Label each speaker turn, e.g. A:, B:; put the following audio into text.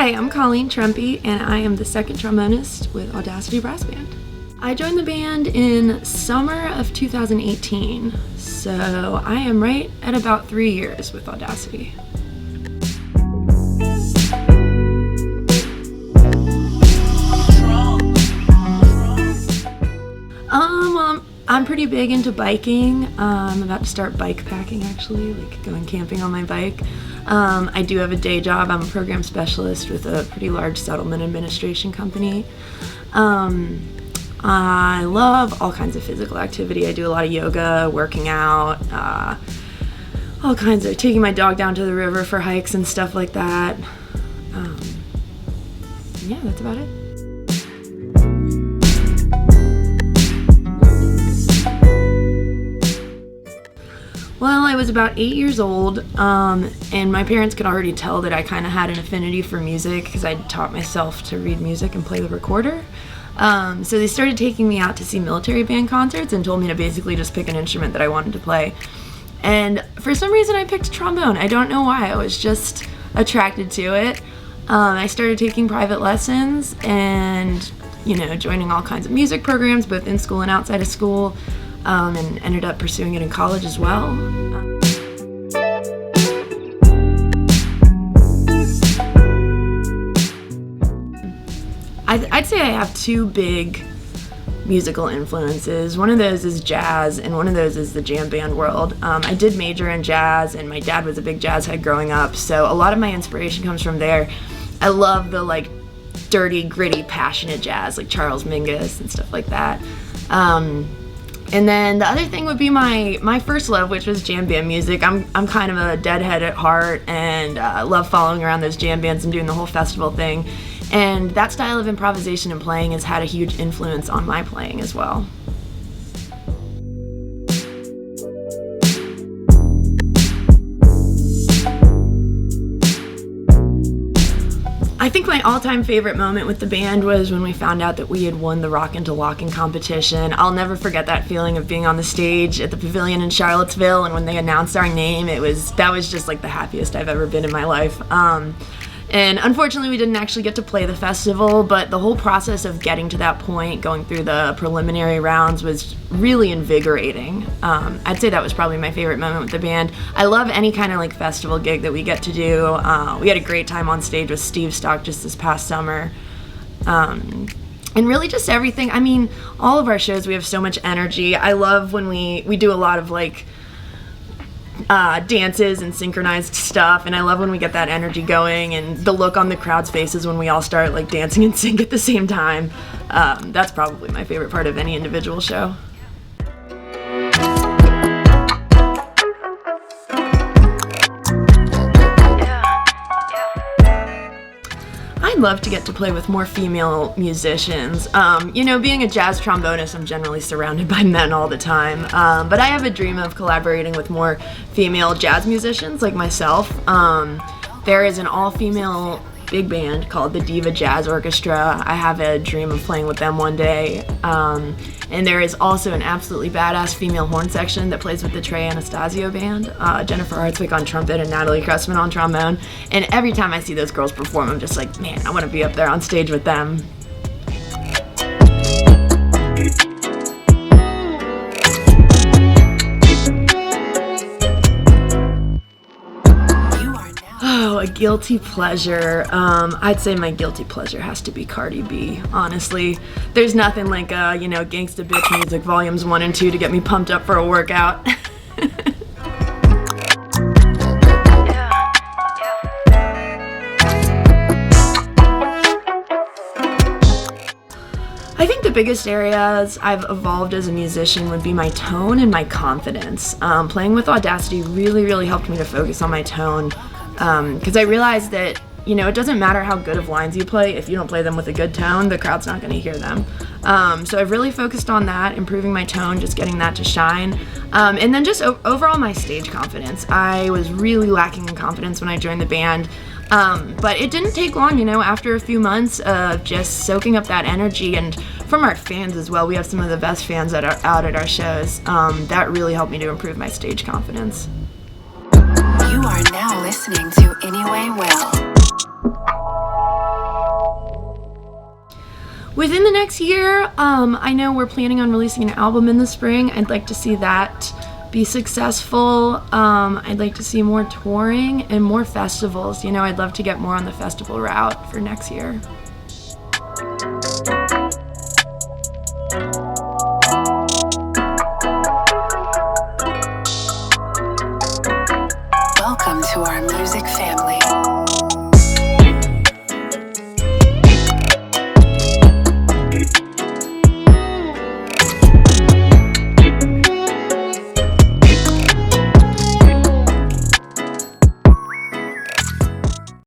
A: Hi, I'm Colleen Trempe, and I am the second trombonist with Audacity Brass Band. I joined the band in summer of 2018, so I am right at about 3 years with Audacity. I'm pretty big into biking. I'm about to start bike packing actually, like going camping on my bike. I do have a day job. I'm a program specialist with a pretty large settlement administration company. I love all kinds of physical activity. I do a lot of yoga, working out, all kinds of taking my dog down to the river for hikes and stuff like that. Yeah, that's about it. Well, I was about 8 years old, and my parents could already tell that I kind of had an affinity for music because I'd taught myself to read music and play the recorder. So they started taking me out to see military band concerts and told me to basically just pick an instrument that I wanted to play. And for some reason I picked trombone. I don't know why, I was just attracted to it. I started taking private lessons and, joining all kinds of music programs, both in school and outside of school. And ended up pursuing it in college as well. I'd say I have two big musical influences. One of those is jazz, and one of those is the jam band world. I did major in jazz, and my dad was a big jazz head growing up, so a lot of my inspiration comes from there. I love the dirty, gritty, passionate jazz, like Charles Mingus and stuff like that. And then the other thing would be my first love, which was jam band music. I'm kind of a deadhead at heart, and love following around those jam bands and doing the whole festival thing. And that style of improvisation and playing has had a huge influence on my playing as well. I think my all-time favorite moment with the band was when we found out that we had won the Rock into Locking competition. I'll never forget that feeling of being on the stage at the Pavilion in Charlottesville, and when they announced our name, that was just like the happiest I've ever been in my life. And unfortunately, we didn't actually get to play the festival, but the whole process of getting to that point, going through the preliminary rounds, was really invigorating. I'd say that was probably my favorite moment with the band. I love any kind of festival gig that we get to do. We had a great time on stage with Steve Stock just this past summer. And really just everything. I mean, all of our shows, we have so much energy. I love when we do a lot of dances and synchronized stuff, and I love when we get that energy going and the look on the crowd's faces when we all start dancing in sync at the same time. That's probably my favorite part of any individual show. I'd love to get to play with more female musicians. Being a jazz trombonist, I'm generally surrounded by men all the time. But I have a dream of collaborating with more female jazz musicians like myself. There is an all-female big band called the Diva Jazz Orchestra. I have a dream of playing with them one day. And there is also an absolutely badass female horn section that plays with the Trey Anastasio band, Jennifer Hartswick on trumpet and Natalie Cressman on trombone. And every time I see those girls perform, I'm just like, man, I want to be up there on stage with them. Oh, a guilty pleasure. I'd say my guilty pleasure has to be Cardi B, honestly. There's nothing like, Gangsta Bitch Music Volumes 1 and 2 to get me pumped up for a workout. I think the biggest areas I've evolved as a musician would be my tone and my confidence. Playing with Audacity really, really helped me to focus on my tone. Because I realized that, it doesn't matter how good of lines you play, if you don't play them with a good tone, the crowd's not going to hear them. So I've really focused on that, improving my tone, just getting that to shine. And then just overall my stage confidence. I was really lacking in confidence when I joined the band. But it didn't take long, after a few months of just soaking up that energy, and from our fans as well. We have some of the best fans that are out at our shows. That really helped me to improve my stage confidence.
B: You are now listening to Anyway Well.
A: Within the next year, I know we're planning on releasing an album in the spring. I'd like to see that be successful. I'd like to see more touring and more festivals. You know, I'd love to get more on the festival route for next year.